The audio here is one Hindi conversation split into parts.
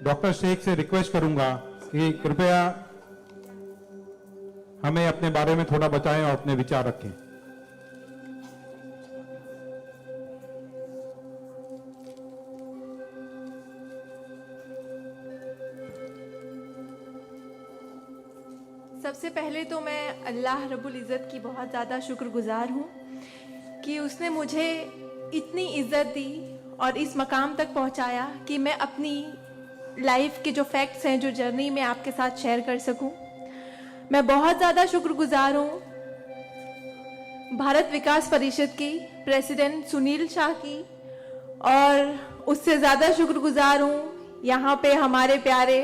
डॉक्टर शेख से रिक्वेस्ट करूंगा कि कृपया हमें अपने बारे में थोड़ा बताएं और अपने विचार रखें। सबसे पहले तो मैं अल्लाह रब्बुल इज़्ज़त की बहुत ज़्यादा शुक्रगुजार हूँ कि उसने मुझे इतनी इज़्ज़त दी और इस मकाम तक पहुँचाया कि मैं अपनी लाइफ के जो फैक्ट्स हैं, जो जर्नी में आपके साथ शेयर कर सकूं। मैं बहुत ज़्यादा शुक्रगुजार हूँ भारत विकास परिषद की प्रेसिडेंट सुनील शाह की, और उससे ज़्यादा शुक्रगुजार हूँ यहाँ पे हमारे प्यारे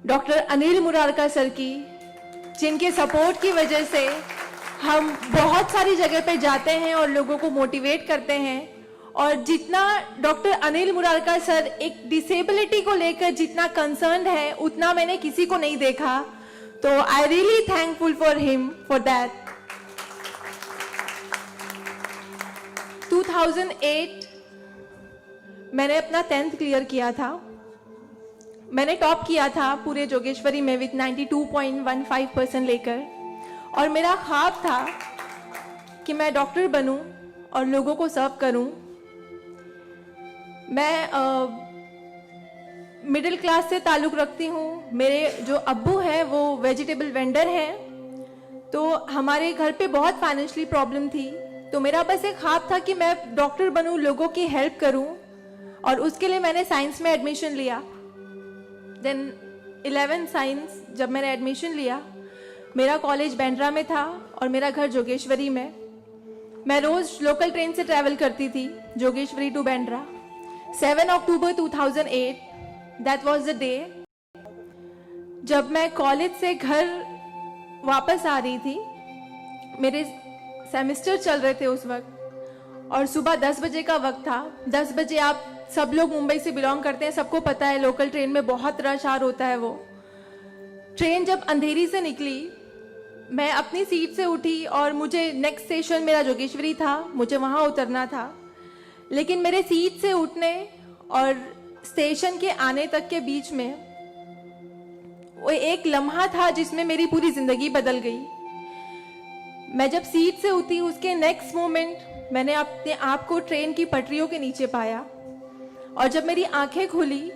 डॉक्टर अनिल मुरारका सर की, जिनके सपोर्ट की वजह से हम बहुत सारी जगह पे जाते हैं और लोगों को मोटिवेट करते हैं। और जितना डॉक्टर अनिल मुरारका सर एक डिसेबिलिटी को लेकर जितना कंसर्न है, उतना मैंने किसी को नहीं देखा। तो I really thankful for him for that. 2008 मैंने अपना 10th क्लियर किया था। मैंने टॉप किया था पूरे जोगेश्वरी में विथ 92.15% लेकर, और मेरा ख्वाब था कि मैं डॉक्टर बनूं और लोगों को सर्व करूं। मैं मिडिल क्लास से ताल्लुक़ रखती हूँ। मेरे जो अब्बू हैं वो वेजिटेबल वेंडर हैं, तो हमारे घर पे बहुत फाइनेंशियली प्रॉब्लम थी। तो मेरा बस एक ख्वाब था कि मैं डॉक्टर बनूं, लोगों की हेल्प करूं, और उसके लिए मैंने साइंस में एडमिशन लिया। देन 11 साइंस जब मैंने एडमिशन लिया, मेरा कॉलेज बांद्रा में था और मेरा घर जोगेश्वरी में। मैं रोज़ लोकल ट्रेन से ट्रैवल करती थी Jogeshwari to Bandra. 7 October 2008 that was the day जब मैं कॉलेज से घर वापस आ रही थी। मेरे सेमेस्टर चल रहे थे उस वक्त, और सुबह 10 बजे का वक्त था। 10 बजे आप सब लोग मुंबई से बिलोंग करते हैं, सबको पता है लोकल ट्रेन में बहुत रश आर होता है। वो ट्रेन जब अंधेरी से निकली, मैं अपनी सीट से उठी और मुझे नेक्स्ट स्टेशन मेरा जोगेश्वरी था, मुझे वहाँ उतरना था। लेकिन मेरे सीट से उठने और स्टेशन के आने तक के बीच में वो एक लम्हा था जिसमें मेरी पूरी जिंदगी बदल गई। मैं जब सीट से उठी, उसके नेक्स्ट मोमेंट मैंने अपने आप को ट्रेन की पटरियों के नीचे पाया, और जब मेरी आंखें खुली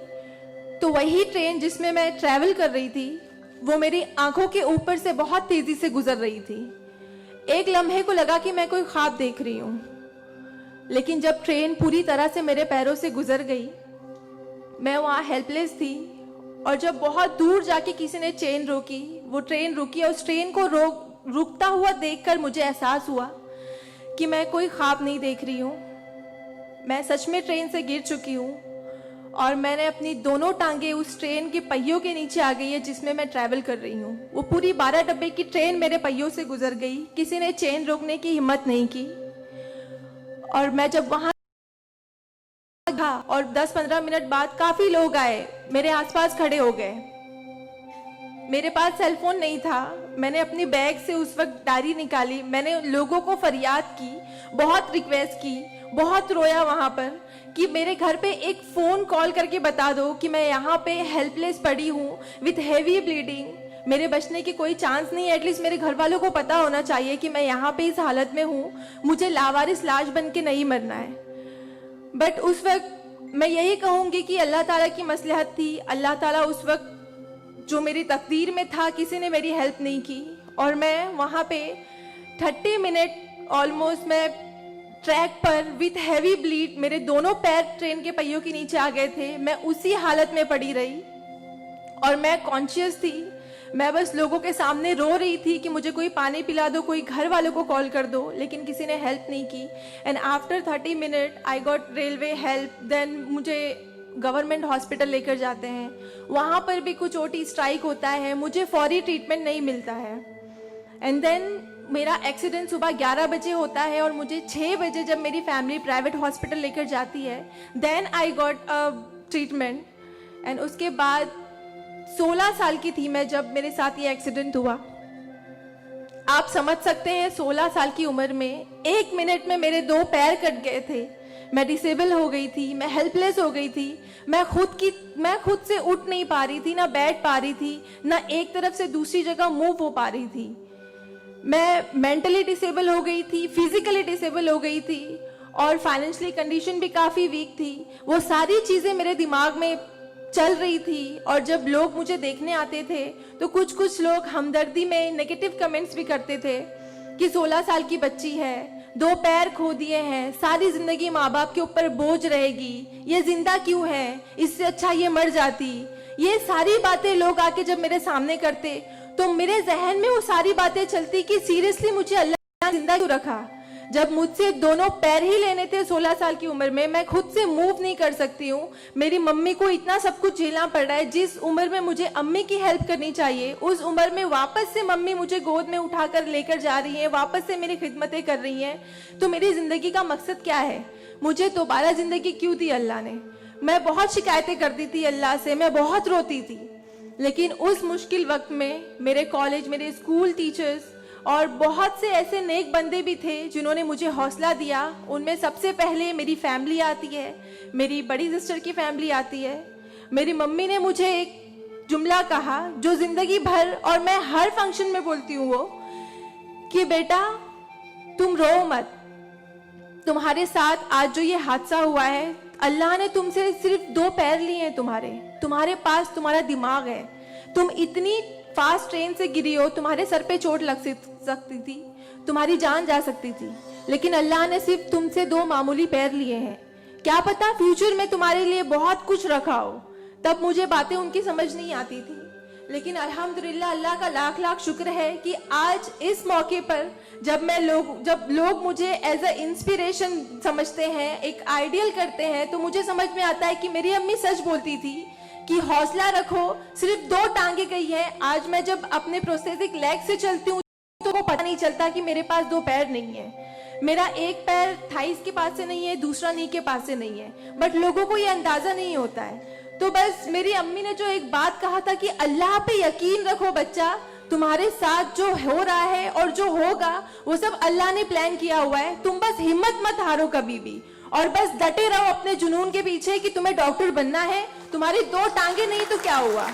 तो वही ट्रेन जिसमें मैं ट्रैवल कर रही थी वो मेरी आंखों के ऊपर से बहुत तेजी से गुजर रही थी। एक लम्हे को लगा कि मैं कोई ख्वाब देख रही हूँ, लेकिन जब ट्रेन पूरी तरह से मेरे पैरों से गुजर गई, मैं वहाँ हेल्पलेस थी। और जब बहुत दूर जाके किसी ने चेन रोकी, वो ट्रेन रुकी, और उस ट्रेन को रुकता हुआ देखकर मुझे एहसास हुआ कि मैं कोई ख्वाब नहीं देख रही हूँ, मैं सच में ट्रेन से गिर चुकी हूँ, और मैंने अपनी दोनों टांगे उस ट्रेन के पहियों के नीचे आ गई है जिसमें मैं ट्रैवल कर रही हूँ। वो पूरी 12 डब्बे की ट्रेन मेरे पहियों से गुजर गई, किसी ने चेन रोकने की हिम्मत नहीं की। और मैं जब वहाँ था और 10-15 मिनट बाद काफ़ी लोग आए, मेरे आसपास खड़े हो गए। मेरे पास सेल फोन नहीं था। मैंने अपनी बैग से उस वक्त डायरी निकाली, मैंने लोगों को फरियाद की, बहुत रिक्वेस्ट की, बहुत रोया वहाँ पर कि मेरे घर पे एक फ़ोन कॉल करके बता दो कि मैं यहाँ पे हेल्पलेस पड़ी हूँ विथ हैवी ब्लीडिंग, मेरे बचने की कोई चांस नहीं है। एटलीस्ट मेरे घर वालों को पता होना चाहिए कि मैं यहाँ पे इस हालत में हूँ, मुझे लावारिस लाश बन के नहीं मरना है। बट उस वक्त मैं यही कहूँगी कि अल्लाह ताला की मसलहत थी। अल्लाह ताला उस वक्त जो मेरी तकदीर में था, किसी ने मेरी हेल्प नहीं की, और मैं वहाँ पे 30 मिनट ऑलमोस्ट मैं ट्रैक पर विथ हैवी ब्लीड, मेरे दोनों पैर ट्रेन के पहियों के नीचे आ गए थे। मैं उसी हालत में पड़ी रही और मैं कॉन्शियस थी। मैं बस लोगों के सामने रो रही थी कि मुझे कोई पानी पिला दो, कोई घर वालों को कॉल कर दो, लेकिन किसी ने हेल्प नहीं की। And after 30 minute I got railway help. Then मुझे गवर्नमेंट हॉस्पिटल लेकर जाते हैं, वहाँ पर भी कुछ ओटी स्ट्राइक होता है, मुझे फौरी ट्रीटमेंट नहीं मिलता है। एंड देन मेरा एक्सीडेंट सुबह 11 बजे होता है और मुझे 6 बजे जब मेरी फैमिली प्राइवेट हॉस्पिटल लेकर जाती है, then I got a treatment. And उसके बाद 16 साल की थी मैं जब मेरे साथ ये एक्सीडेंट हुआ। आप समझ सकते हैं 16 साल की उम्र में 1 मिनट में मेरे 2 पैर कट गए थे, मैं डिसेबल हो गई थी, मैं हेल्पलेस हो गई थी, मैं खुद से उठ नहीं पा रही थी, ना बैठ पा रही थी, ना एक तरफ से दूसरी जगह मूव हो पा रही थी। मैं मेंटली डिसेबल हो गई थी, फिजिकली डिसेबल हो गई थी और फाइनेंशियली कंडीशन भी काफ़ी वीक थी। वो सारी चीज़ें मेरे दिमाग में चल रही थी और जब लोग मुझे देखने आते थे तो कुछ लोग हमदर्दी में नेगेटिव कमेंट्स भी करते थे कि 16 साल की बच्ची है, 2 पैर खो दिए हैं, सारी जिंदगी माँ बाप के ऊपर बोझ रहेगी, ये जिंदा क्यों है, इससे अच्छा ये मर जाती। ये सारी बातें लोग आके जब मेरे सामने करते तो मेरे जहन में वो सारी बातें चलती कि सीरियसली मुझे अल्लाह ने जिंदा क्यों रखा। जब मुझसे दोनों पैर ही लेने थे 16 साल की उम्र में, मैं खुद से मूव नहीं कर सकती हूँ, मेरी मम्मी को इतना सब कुछ झेलना पड़ रहा है। जिस उम्र में मुझे अम्मी की हेल्प करनी चाहिए उस उम्र में वापस से मम्मी मुझे गोद में उठाकर लेकर जा रही हैं, वापस से मेरी खिदमतें कर रही हैं। तो मेरी जिंदगी का मकसद क्या है? मुझे दोबारा जिंदगी क्यों दी अल्लाह ने? मैं बहुत शिकायतें करती थी अल्लाह से, मैं बहुत रोती थी, लेकिन उस मुश्किल वक्त में मेरे कॉलेज, मेरे स्कूल टीचर्स और बहुत से ऐसे नेक बंदे भी थे जिन्होंने मुझे हौसला दिया। उनमें सबसे पहले मेरी फैमिली आती है, मेरी बड़ी सिस्टर की फैमिली आती है। मेरी मम्मी ने मुझे एक जुमला कहा जो जिंदगी भर और मैं हर फंक्शन में बोलती हूँ, वो कि बेटा तुम रो मत, तुम्हारे साथ आज जो ये हादसा हुआ है, अल्लाह ने तुमसे सिर्फ 2 पैर लिए हैं, तुम्हारे पास तुम्हारा दिमाग है, तुम इतनी फास्ट ट्रेन से गिरी हो, तुम्हारे सर पे चोट लग सकती थी, तुम्हारी जान जा सकती थी, लेकिन अल्लाह ने सिर्फ तुमसे 2 मामूली पैर लिए हैं। क्या पता फ्यूचर में तुम्हारे लिए बहुत कुछ रखा हो। तब मुझे बातें उनकी समझ नहीं आती थी, लेकिन अल्हम्दुलिल्लाह अल्लाह का लाख लाख शुक्र है कि आज इस मौके पर जब लोग मुझे एज अ इंस्पिरेशन समझते हैं, एक आइडियल करते हैं, तो मुझे समझ में आता है कि मेरी अम्मी सच बोलती थी कि हौसला रखो, सिर्फ 2 टांगे गई है। आज मैं जब अपने प्रोस्थेटिक लेग से चलती हूँ तो वो पता नहीं चलता कि मेरे पास 2 पैर नहीं है, मेरा एक पैर थाइस के पास से नहीं है, दूसरा नी के पास से नहीं है, बट लोगों को ये अंदाजा नहीं होता है। तो बस मेरी अम्मी ने जो एक बात कहा था कि अल्लाह पे यकीन रखो बच्चा, तुम्हारे साथ जो हो रहा है और जो होगा वो सब अल्लाह ने प्लान किया हुआ है, तुम बस हिम्मत मत हारो कभी भी और बस डटे रहो अपने जुनून के पीछे कि तुम्हें डॉक्टर बनना है। तुम्हारी 2 टांगे नहीं तो क्या हुआ,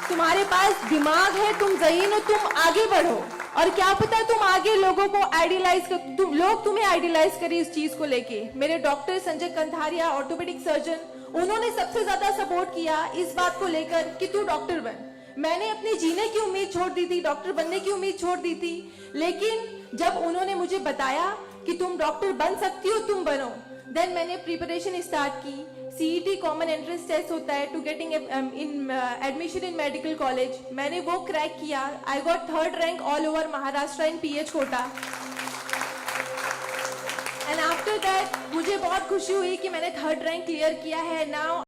तुम्हारे पास दिमाग है, तुम ज़हीन हो, तुम आगे बढ़ो। और क्या पता तुम आगे लोगों को आइडियलाइज कर, लोग तुम्हें आइडियलाइज करें इस चीज को लेके। मेरे doctor Sanjay Kantharia, orthopaedic surgeon, उन्होंने सबसे ज्यादा सपोर्ट किया इस बात को लेकर कि तू डॉक्टर बन। मैंने अपनी जीने की उम्मीद छोड़ दी थी, डॉक्टर बनने की उम्मीद छोड़ दी थी, लेकिन जब उन्होंने मुझे बताया कि तुम डॉक्टर बन सकती हो, तुम बनो, देन मैंने प्रिपरेशन स्टार्ट की। CET कॉमन एंट्रेंस टेस्ट होता है to getting admission in medical college, मैंने वो क्रैक किया। I got 3rd rank all over Maharashtra in PH quota. And after that मुझे बहुत खुशी हुई कि मैंने 3rd रैंक क्लियर किया है। नाउ